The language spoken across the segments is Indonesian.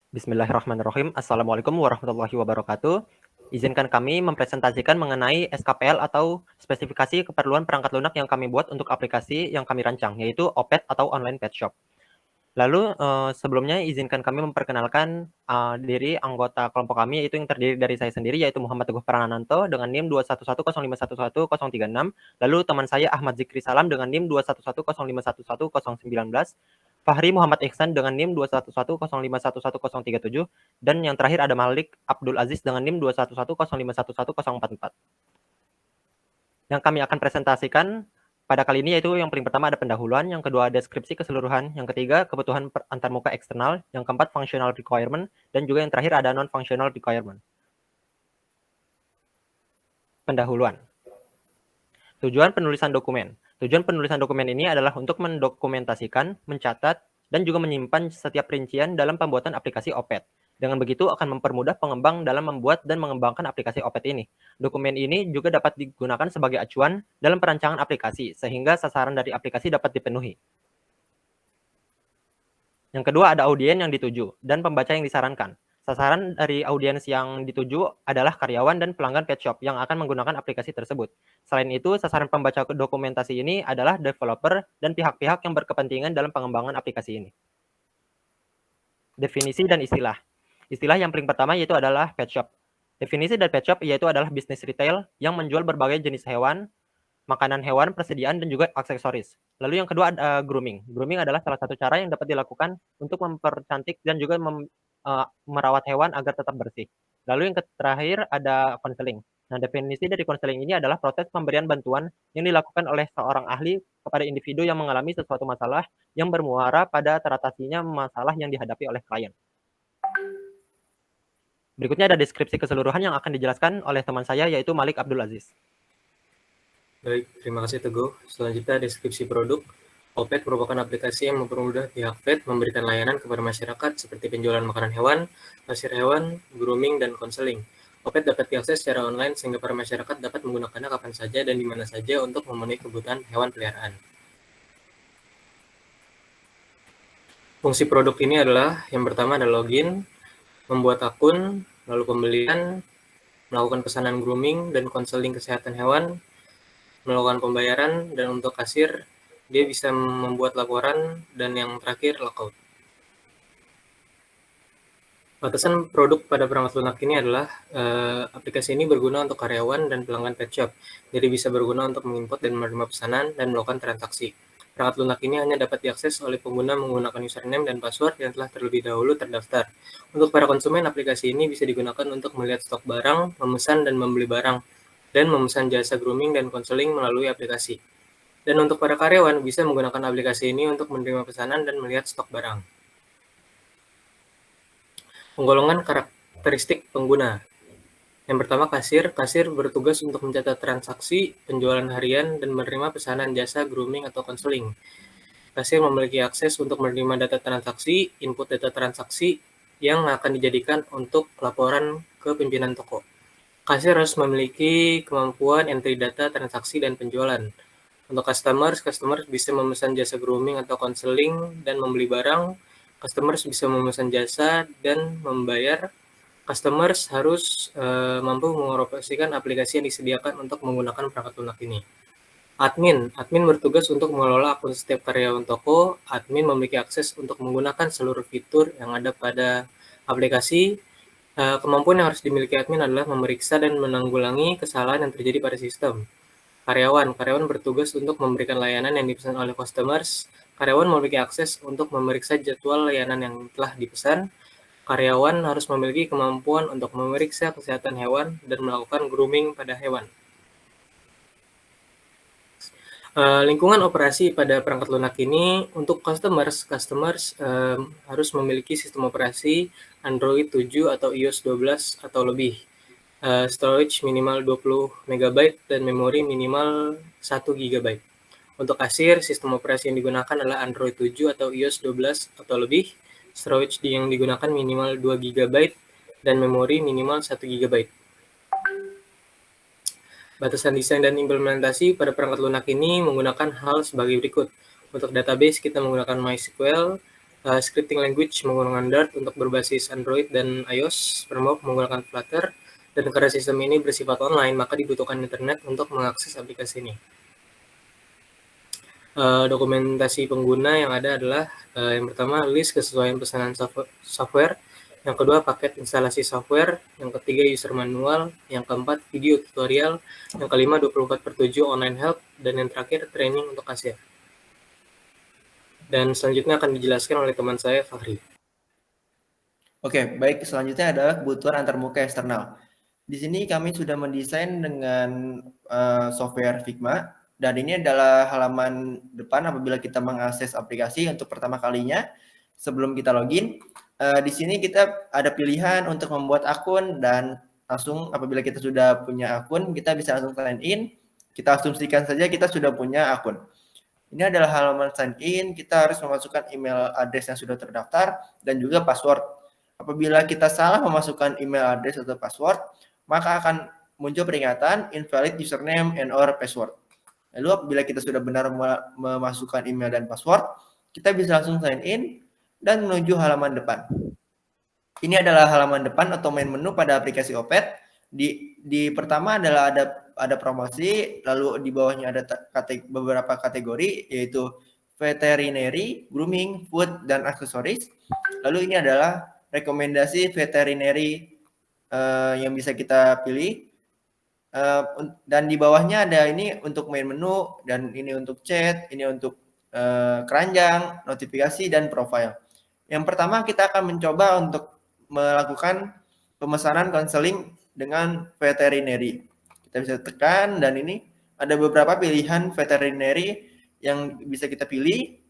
Bismillahirrahmanirrahim. Assalamualaikum warahmatullahi wabarakatuh. Izinkan kami mempresentasikan mengenai SKPL atau spesifikasi keperluan perangkat lunak yang kami buat untuk aplikasi yang kami rancang, yaitu OPET atau Online Pet Shop. Lalu sebelumnya izinkan kami memperkenalkan diri anggota kelompok kami, yaitu yang terdiri dari saya sendiri, yaitu Muhammad Teguh Prananto dengan NIM 21105111036. Lalu teman saya Ahmad Zikri Salam dengan NIM 21105111019. Fahri Muhammad Ihsan dengan NIM 21105111037. Dan yang terakhir ada Malik Abdul Aziz dengan NIM 21105111044. Yang kami akan presentasikan pada kali ini yaitu yang paling pertama ada pendahuluan, yang kedua deskripsi keseluruhan, yang ketiga kebutuhan antarmuka eksternal, yang keempat functional requirement, dan juga yang terakhir ada non-functional requirement. Pendahuluan. Tujuan penulisan dokumen. Tujuan penulisan dokumen ini adalah untuk mendokumentasikan, mencatat, dan juga menyimpan setiap rincian dalam pembuatan aplikasi OPET. Dengan begitu akan mempermudah pengembang dalam membuat dan mengembangkan aplikasi OPET ini. Dokumen ini juga dapat digunakan sebagai acuan dalam perancangan aplikasi, sehingga sasaran dari aplikasi dapat dipenuhi. Yang kedua ada audiens yang dituju dan pembaca yang disarankan. Sasaran dari audiens yang dituju adalah karyawan dan pelanggan pet shop yang akan menggunakan aplikasi tersebut. Selain itu, sasaran pembaca dokumentasi ini adalah developer dan pihak-pihak yang berkepentingan dalam pengembangan aplikasi ini. Definisi dan istilah. Istilah yang paling pertama yaitu adalah pet shop. Definisi dari pet shop yaitu adalah bisnis retail yang menjual berbagai jenis hewan, makanan hewan, persediaan, dan juga aksesoris. Lalu yang kedua ada grooming. Grooming adalah salah satu cara yang dapat dilakukan untuk mempercantik dan juga merawat hewan agar tetap bersih. Lalu yang terakhir ada konseling. Nah, definisi dari konseling ini adalah proses pemberian bantuan yang dilakukan oleh seorang ahli kepada individu yang mengalami sesuatu masalah yang bermuara pada teratasinya masalah yang dihadapi oleh klien. Berikutnya ada deskripsi keseluruhan yang akan dijelaskan oleh teman saya, yaitu Malik Abdul Aziz. Baik, terima kasih Teguh. Selanjutnya deskripsi produk. OPET merupakan aplikasi yang mempermudah pihak vet memberikan layanan kepada masyarakat seperti penjualan makanan hewan, pasir hewan, grooming, dan konseling. OPET dapat diakses secara online sehingga para masyarakat dapat menggunakannya kapan saja dan di mana saja untuk memenuhi kebutuhan hewan peliharaan. Fungsi produk ini adalah yang pertama ada login, membuat akun, lalu pembelian, melakukan pesanan grooming dan konseling kesehatan hewan, melakukan pembayaran, dan untuk kasir dia bisa membuat laporan, dan yang terakhir lockout. Batasan produk pada perangkat lunak ini adalah aplikasi ini berguna untuk karyawan dan pelanggan pet shop, jadi bisa berguna untuk menginput dan menerima pesanan dan melakukan transaksi. Perangkat lunak ini hanya dapat diakses oleh pengguna menggunakan username dan password yang telah terlebih dahulu terdaftar. Untuk para konsumen, aplikasi ini bisa digunakan untuk melihat stok barang, memesan dan membeli barang, dan memesan jasa grooming dan konseling melalui aplikasi. Dan untuk para karyawan, bisa menggunakan aplikasi ini untuk menerima pesanan dan melihat stok barang. Penggolongan karakteristik pengguna. Yang pertama, kasir. Kasir bertugas untuk mencatat transaksi, penjualan harian, dan menerima pesanan jasa grooming atau konseling. Kasir memiliki akses untuk menerima data transaksi, input data transaksi yang akan dijadikan untuk laporan ke pimpinan toko. Kasir harus memiliki kemampuan entry data transaksi dan penjualan. Untuk customers bisa memesan jasa grooming atau konseling dan membeli barang. Customers bisa memesan jasa dan membayar. Customers harus mampu mengoperasikan aplikasi yang disediakan untuk menggunakan perangkat lunak ini. Admin bertugas untuk mengelola akun setiap karyawan toko. Admin memiliki akses untuk menggunakan seluruh fitur yang ada pada aplikasi. Kemampuan yang harus dimiliki admin adalah memeriksa dan menanggulangi kesalahan yang terjadi pada sistem. Karyawan bertugas untuk memberikan layanan yang dipesan oleh customers. Karyawan memiliki akses untuk memeriksa jadwal layanan yang telah dipesan. Karyawan harus memiliki kemampuan untuk memeriksa kesehatan hewan dan melakukan grooming pada hewan. Lingkungan operasi pada perangkat lunak ini untuk customers harus memiliki sistem operasi Android 7 atau iOS 12 atau lebih. Storage minimal 20 MB dan memori minimal 1 GB. Untuk kasir, sistem operasi yang digunakan adalah Android 7 atau iOS 12 atau lebih. Storage yang digunakan minimal 2 GB dan memori minimal 1 GB. Batasan desain dan implementasi pada perangkat lunak ini menggunakan hal sebagai berikut. Untuk database kita menggunakan MySQL, Scripting language menggunakan Dart untuk berbasis Android dan iOS, Framework menggunakan Flutter, dan karena sistem ini bersifat online, maka dibutuhkan internet untuk mengakses aplikasi ini. Dokumentasi pengguna yang ada adalah yang pertama list kesesuaian pesanan software, yang kedua paket instalasi software, yang ketiga user manual, yang keempat video tutorial, yang kelima 24/7 online help, dan yang terakhir training untuk kasir. Dan selanjutnya akan dijelaskan oleh teman saya, Fahri. Oke, baik. Selanjutnya adalah kebutuhan antarmuka eksternal. Di sini kami sudah mendesain dengan software Figma, dan ini adalah halaman depan apabila kita mengakses aplikasi untuk pertama kalinya sebelum kita login. Di sini kita ada pilihan untuk membuat akun, dan langsung apabila kita sudah punya akun, kita bisa langsung sign in. Kita asumsikan saja kita sudah punya akun. Ini adalah halaman sign in, kita harus memasukkan email address yang sudah terdaftar dan juga password. Apabila kita salah memasukkan email address atau password, maka akan muncul peringatan invalid username and or password. Lalu apabila kita sudah benar memasukkan email dan password, kita bisa langsung sign in dan menuju halaman depan. Ini adalah halaman depan atau main menu pada aplikasi Opet. Di pertama adalah ada promosi, lalu di bawahnya ada beberapa kategori, yaitu veterinary, grooming, food, dan aksesoris. Lalu ini adalah rekomendasi veterinary yang bisa kita pilih, dan di bawahnya ada ini untuk main menu, dan ini untuk chat, ini untuk keranjang, notifikasi, dan profile. Yang pertama kita akan mencoba untuk melakukan pemesanan konseling dengan veterinary. Kita bisa tekan, dan ini ada beberapa pilihan veterinary yang bisa kita pilih.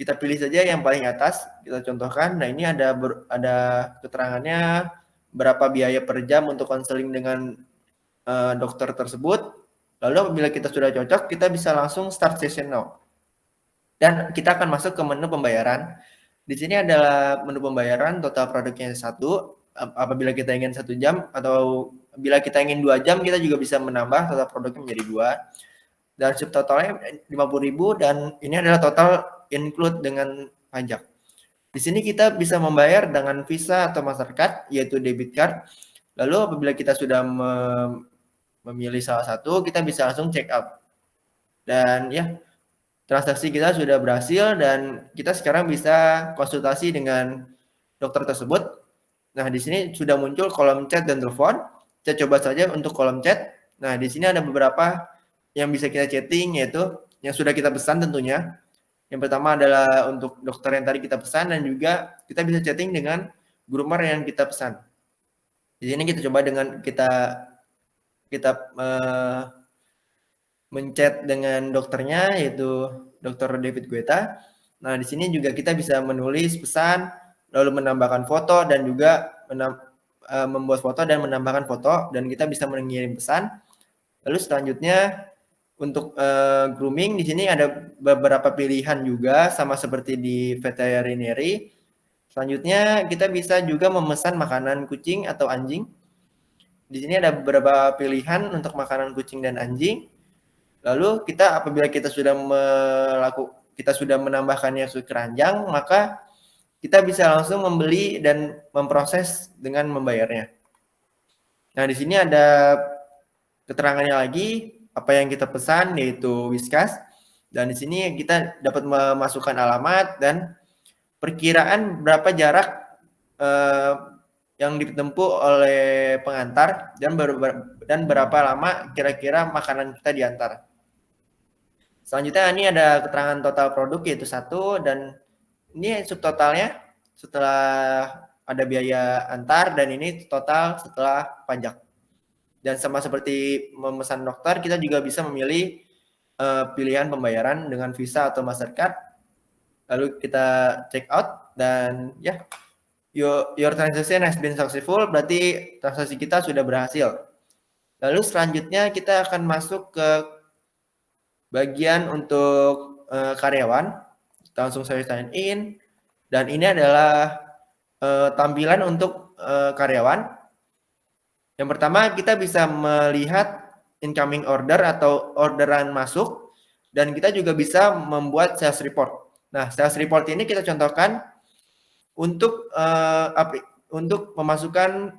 Kita pilih saja yang paling atas, kita contohkan. Nah, ini ada keterangannya berapa biaya per jam untuk konseling dengan dokter tersebut. Lalu apabila kita sudah cocok, kita bisa langsung start session now. Dan kita akan masuk ke menu pembayaran. Di sini adalah menu pembayaran, total produknya 1. Apabila kita ingin 1 jam atau bila kita ingin 2 jam, kita juga bisa menambah total produknya menjadi 2. Dan subtotalnya 50.000, dan ini adalah total include dengan pajak. Di sini kita bisa membayar dengan Visa atau Mastercard, yaitu debit card. Lalu apabila kita sudah memilih salah satu, kita bisa langsung check out. Dan ya, transaksi kita sudah berhasil, dan kita sekarang bisa konsultasi dengan dokter tersebut. Nah, di sini sudah muncul kolom chat dan telepon. Kita coba saja untuk kolom chat. Nah, di sini ada beberapa yang bisa kita chatting, yaitu yang sudah kita pesan tentunya. Yang pertama adalah untuk dokter yang tadi kita pesan, dan juga kita bisa chatting dengan groomer yang kita pesan. Di sini kita coba dengan kita menchat dengan dokternya, yaitu Dr. David Guetta. Nah, di sini juga kita bisa menulis pesan, lalu menambahkan foto, dan juga membuat foto dan menambahkan foto, dan kita bisa mengirim pesan. Lalu selanjutnya untuk grooming, di sini ada beberapa pilihan juga, sama seperti di veterinary. Selanjutnya kita bisa juga memesan makanan kucing atau anjing. Di sini ada beberapa pilihan untuk makanan kucing dan anjing. Lalu apabila kita sudah menambahkannya ke keranjang, maka kita bisa langsung membeli dan memproses dengan membayarnya. Nah, di sini ada keterangannya lagi, apa yang kita pesan, yaitu Whiskas. Dan di sini kita dapat memasukkan alamat dan perkiraan berapa jarak yang ditempuh oleh pengantar, dan berapa lama kira-kira makanan kita diantar. Selanjutnya ini ada keterangan total produk, yaitu 1, dan ini subtotalnya setelah ada biaya antar, dan ini total setelah pajak. Dan sama seperti memesan dokter, kita juga bisa memilih pilihan pembayaran dengan Visa atau Mastercard. Lalu kita check out, dan ya, your transaction has been successful, berarti transaksi kita sudah berhasil. Lalu selanjutnya kita akan masuk ke bagian untuk karyawan. Kita langsung sign in, dan ini adalah tampilan untuk karyawan. Yang pertama, kita bisa melihat incoming order atau orderan masuk, dan kita juga bisa membuat sales report. Nah, sales report ini kita contohkan untuk memasukkan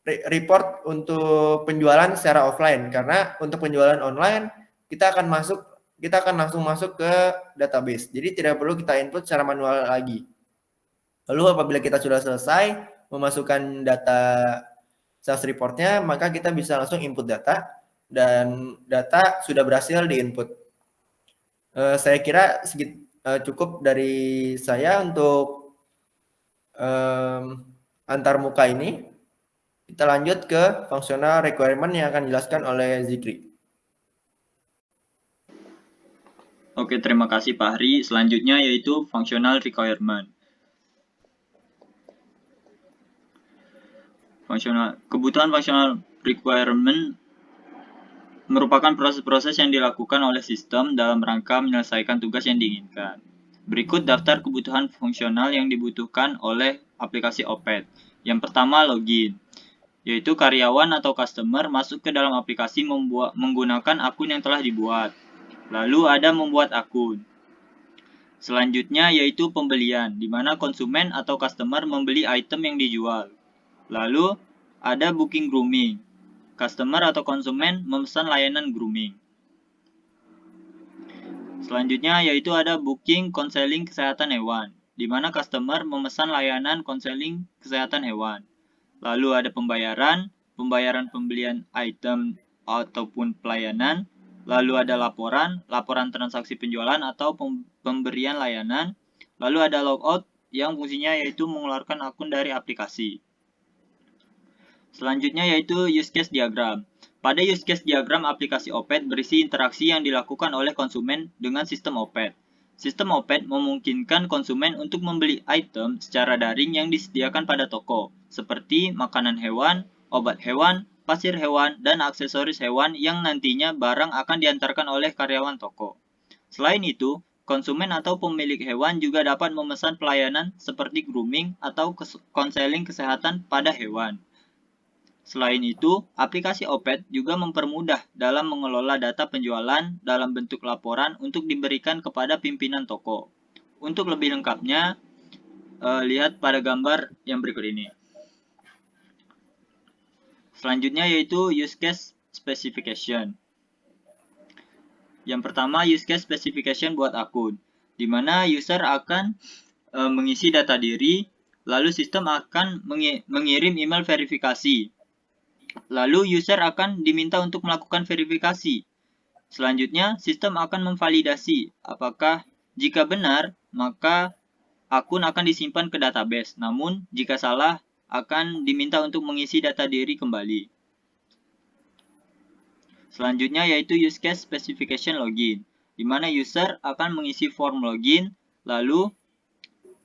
report untuk penjualan secara offline, karena untuk penjualan online kita akan langsung masuk ke database. Jadi tidak perlu kita input secara manual lagi. Lalu apabila kita sudah selesai memasukkan data sales reportnya, maka kita bisa langsung input data dan data sudah berhasil diinput. Saya kira cukup dari saya untuk antarmuka ini. Kita lanjut ke functional requirement yang akan dijelaskan oleh Zikri. Oke, terima kasih Pak Hari. Selanjutnya yaitu functional requirement. Kebutuhan functional requirement merupakan proses-proses yang dilakukan oleh sistem dalam rangka menyelesaikan tugas yang diinginkan. Berikut daftar kebutuhan fungsional yang dibutuhkan oleh aplikasi OPET. Yang pertama, login, yaitu karyawan atau customer masuk ke dalam aplikasi menggunakan akun yang telah dibuat. Lalu ada membuat akun. Selanjutnya yaitu pembelian, di mana konsumen atau customer membeli item yang dijual. Lalu ada booking grooming. Customer atau konsumen memesan layanan grooming. Selanjutnya yaitu ada booking konseling kesehatan hewan, di mana customer memesan layanan konseling kesehatan hewan. Lalu ada pembayaran pembelian item ataupun pelayanan. Lalu ada laporan transaksi penjualan atau pemberian layanan. Lalu ada logout yang fungsinya yaitu mengeluarkan akun dari aplikasi. Selanjutnya yaitu use case diagram. Pada use case diagram aplikasi OPET berisi interaksi yang dilakukan oleh konsumen dengan sistem OPET. Sistem OPET memungkinkan konsumen untuk membeli item secara daring yang disediakan pada toko, seperti makanan hewan, obat hewan, pasir hewan, dan aksesoris hewan yang nantinya barang akan diantarkan oleh karyawan toko. Selain itu, konsumen atau pemilik hewan juga dapat memesan pelayanan seperti grooming atau konseling kesehatan pada hewan. Selain itu, aplikasi OPET juga mempermudah dalam mengelola data penjualan dalam bentuk laporan untuk diberikan kepada pimpinan toko. Untuk lebih lengkapnya, lihat pada gambar yang berikut ini. Selanjutnya yaitu use case specification. Yang pertama, use case specification buat akun, di mana user akan mengisi data diri, lalu sistem akan mengirim email verifikasi. Lalu user akan diminta untuk melakukan verifikasi. Selanjutnya, sistem akan memvalidasi apakah jika benar, maka akun akan disimpan ke database. Namun, jika salah, akan diminta untuk mengisi data diri kembali. Selanjutnya yaitu use case specification login, di mana user akan mengisi form login, lalu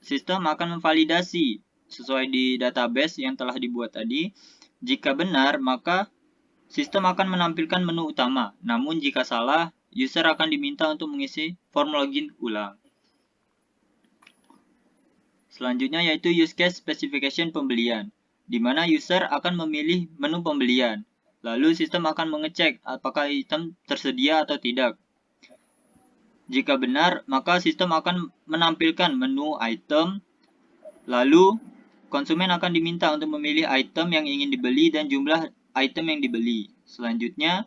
sistem akan memvalidasi sesuai di database yang telah dibuat tadi. Jika benar, maka sistem akan menampilkan menu utama. Namun jika salah, user akan diminta untuk mengisi form login ulang. Selanjutnya yaitu use case specification pembelian, di mana user akan memilih menu pembelian. Lalu sistem akan mengecek apakah item tersedia atau tidak. Jika benar, maka sistem akan menampilkan menu item, lalu konsumen akan diminta untuk memilih item yang ingin dibeli dan jumlah item yang dibeli. Selanjutnya,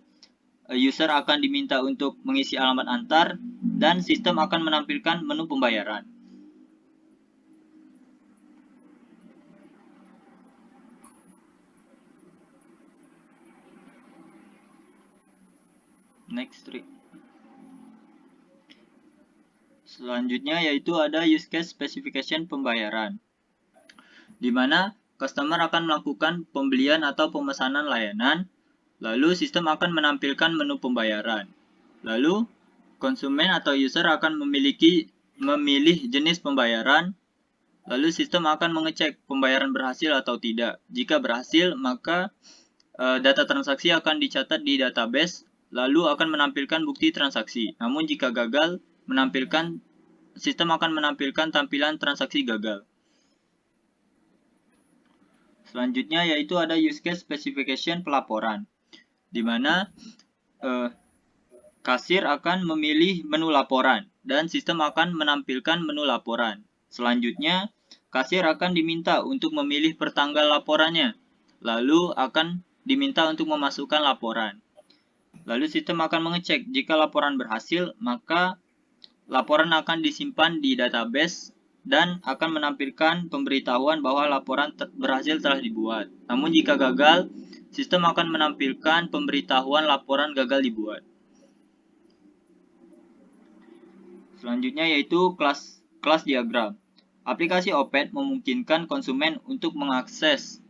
user akan diminta untuk mengisi alamat antar dan sistem akan menampilkan menu pembayaran. Next. Selanjutnya yaitu ada use case specification pembayaran, di mana customer akan melakukan pembelian atau pemesanan layanan, lalu sistem akan menampilkan menu pembayaran. Lalu, konsumen atau user akan memilih jenis pembayaran, lalu sistem akan mengecek pembayaran berhasil atau tidak. Jika berhasil, maka data transaksi akan dicatat di database, lalu akan menampilkan bukti transaksi. Namun jika gagal, sistem akan menampilkan tampilan transaksi gagal. Selanjutnya yaitu ada use case specification pelaporan, di mana kasir akan memilih menu laporan dan sistem akan menampilkan menu laporan. Selanjutnya Kasir akan diminta untuk memilih pertanggal laporannya, lalu akan diminta untuk memasukkan laporan. Lalu sistem akan mengecek jika laporan berhasil, maka laporan akan disimpan di database dan akan menampilkan pemberitahuan bahwa laporan berhasil telah dibuat. Namun jika gagal, sistem akan menampilkan pemberitahuan laporan gagal dibuat. Selanjutnya yaitu kelas diagram. Aplikasi OPED memungkinkan konsumen untuk mengakses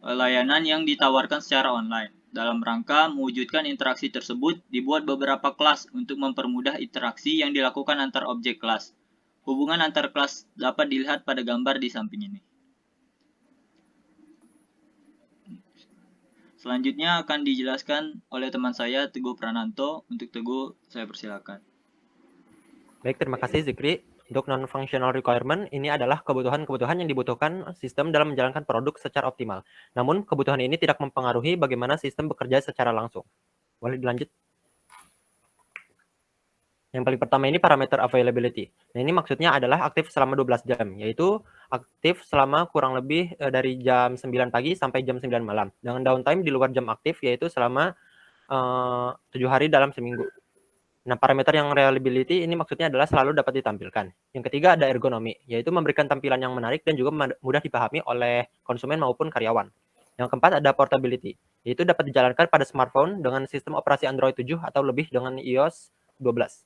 layanan yang ditawarkan secara online. Dalam rangka mewujudkan interaksi tersebut, dibuat beberapa kelas untuk mempermudah interaksi yang dilakukan antar objek kelas. Hubungan antar kelas dapat dilihat pada gambar di samping ini. Selanjutnya akan dijelaskan oleh teman saya, Teguh Prananto. Untuk Teguh, saya persilakan. Baik, terima kasih Zikri. Untuk non-functional requirement, ini adalah kebutuhan-kebutuhan yang dibutuhkan sistem dalam menjalankan produk secara optimal. Namun, kebutuhan ini tidak mempengaruhi bagaimana sistem bekerja secara langsung. Boleh dilanjut? Yang paling pertama ini parameter availability. Nah, ini maksudnya adalah aktif selama 12 jam, yaitu aktif selama kurang lebih dari jam 9 pagi sampai jam 9 malam. Dengan downtime di luar jam aktif, yaitu selama 7 hari dalam seminggu. Nah, parameter yang reliability ini maksudnya adalah selalu dapat ditampilkan. Yang ketiga ada ergonomi, yaitu memberikan tampilan yang menarik dan juga mudah dipahami oleh konsumen maupun karyawan. Yang keempat ada portability, yaitu dapat dijalankan pada smartphone dengan sistem operasi Android 7 atau lebih dengan iOS 12.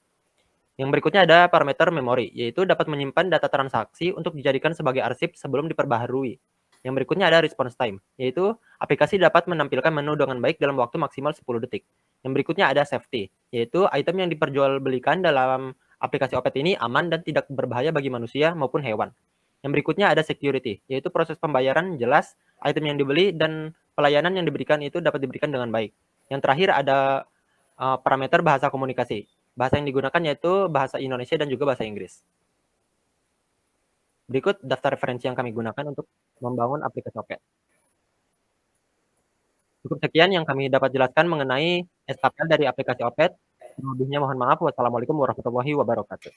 Yang berikutnya ada parameter memori, yaitu dapat menyimpan data transaksi untuk dijadikan sebagai arsip sebelum diperbaharui. Yang berikutnya ada response time, yaitu aplikasi dapat menampilkan menu dengan baik dalam waktu maksimal 10 detik. Yang berikutnya ada safety, yaitu item yang diperjualbelikan dalam aplikasi OPED ini aman dan tidak berbahaya bagi manusia maupun hewan. Yang berikutnya ada security, yaitu proses pembayaran jelas, item yang dibeli dan pelayanan yang diberikan itu dapat diberikan dengan baik. Yang terakhir ada parameter bahasa komunikasi. Bahasa yang digunakan yaitu bahasa Indonesia dan juga bahasa Inggris. Berikut daftar referensi yang kami gunakan untuk membangun aplikasi OPED. Cukup sekian yang kami dapat jelaskan mengenai SKPL dari aplikasi OPED. Lebihnya mohon maaf. Wassalamualaikum warahmatullahi wabarakatuh.